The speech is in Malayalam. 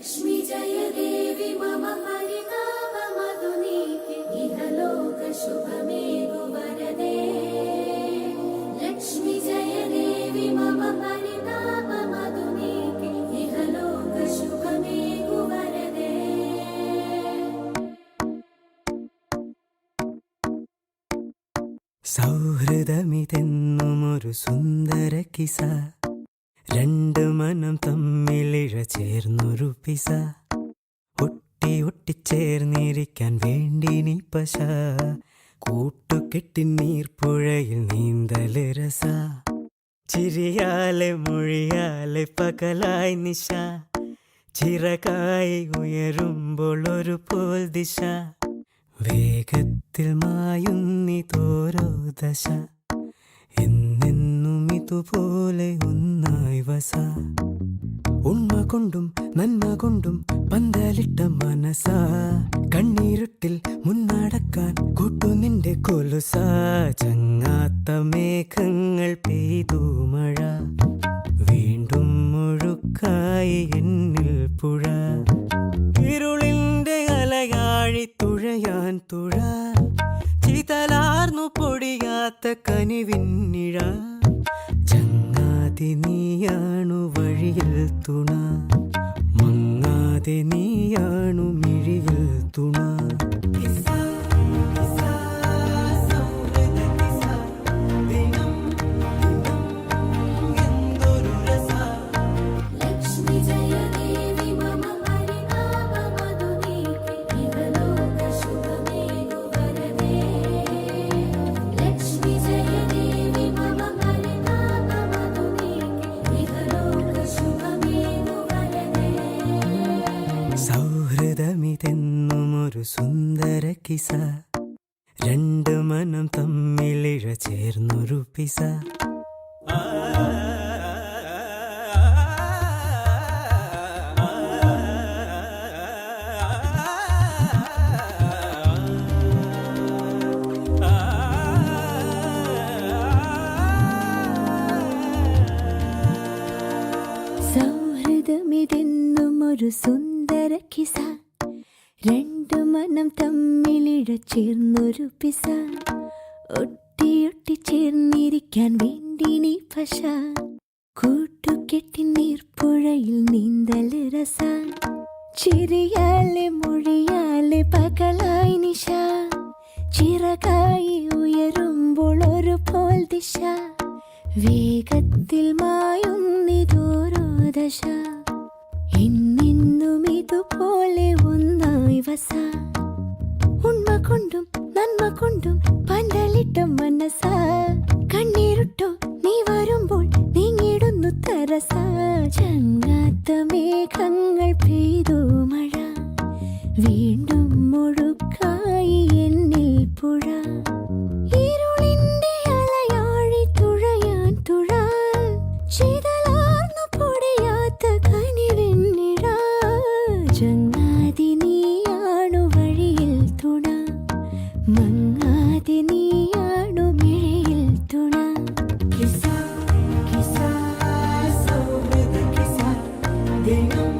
लक्ष्मी जय देवी मम परितापमधुनीके इहलोक शुभमे वरदे लक्ष्मी जय देवी मम परितापमधुनीके इहलोक शुभमे वरदे സൗഹൃദമിതെന്നുമൊരു സുന്ദര കിസ രണ്ട് മനം തമ്മിലിഴ ചേർന്നൊരു പിസ ഒട്ടി ഒട്ടിച്ചേർന്നിരിക്കാൻ വേണ്ടി നീ പശ കൂട്ടുകെട്ടി നീർപ്പുഴയിൽ നീന്തല് രസ ചിരിയാലെ മൊഴിയാലെ പകലായി നിശ ചിറകായി ഉയരുമ്പോൾ ഒരു പോൽ ദിശ വേഗത്തിൽ മായുന്നിതോരോ ദശ എന്നെന്നും ഇതുപോലെ ഒന്നായി വസ ഉണ്മ കൊണ്ടും നന്മ കൊണ്ടും പന്തലിട്ട മനസ കണ്ണീരുട്ടിൽ മുന്നടക്കാൻ കൂട്ടു നിന്റെ കൊലുസ ചങ്ങാത്ത മേഘങ്ങൾ പെയ്തു മഴ വീണ്ടും മുഴുക്കായി എന്നിൽ പുഴ ഇരുളിന്റെ അലയാഴി തുഴയാൻ തുഴ ചിതലാർന്നു പൊടിയാത്ത കനിവിന്നിഴ ചങ്ങാതി നീയാണു വഴിയിൽ തുണ മങ്ങാതെ നീയാണു മിഴിയിൽ തുണ लक्ष्मी जय देवी मम परितापमधुनीके इहलोक शुभमे वरदे लक्ष्मी जय देवी मम परितापमधुनीके इहलोक शुभमे वरदे സൗഹൃദമിതെന്നുമൊരു സുന്ദര കിസ രണ്ട് മനം തമ്മിലിഴ ചേർന്നൊരു പിസ സൗഹൃദമിതെന്നും ഒരു സുന്ദര കിസ രണ്ടു മനം തമ്മിലിഴ ചേർന്നൊരു പിസ ഒട്ടിയൊട്ടി ചേർന്നിരിക്കാൻ വേണ്ടി നീ പശ കൂട്ടുകെട്ടി നീർപ്പുഴയിൽ നീന്തല് രസ ചിരിയാലെ മൊഴിയാലെ പകലായി നിശ ചിറകായി ഉയരുമ്പോൾ ഒരു പോൽ ദിശ വേഗത്തിൽ മായുന്നിതോരോ ദശ എന്നെന്നും ഇതുപോലെ ഒന്നായി വസ ഉണ്മ കൊണ്ടും നന്മ കൊണ്ടും പന്തലിട്ട മനസ കണ്ണീരുട്ടോ നീ വരുമ്പോൾ നീങ്ങിടുന്നു തരസ ചങ്ങാത്ത മേഘങ്ങൾ പെയ്തു മഴ വീണ്ടും മുഴുക്കായി എന്നിൽ പുഴ ഇരുളിന്റെ അലയാഴി തുഴയാൻ തുഴ ചിതലാർന്നു പൊടിയാത്ത കനിവിന്നിഴ ചങ്ങാതി നീയാണു വഴിയിൽ തുണ മങ്ങാതെ നീയാണു മിഴിയിൽ തുണ കിസ കിസ സൗഹൃദ കിസ ദിനം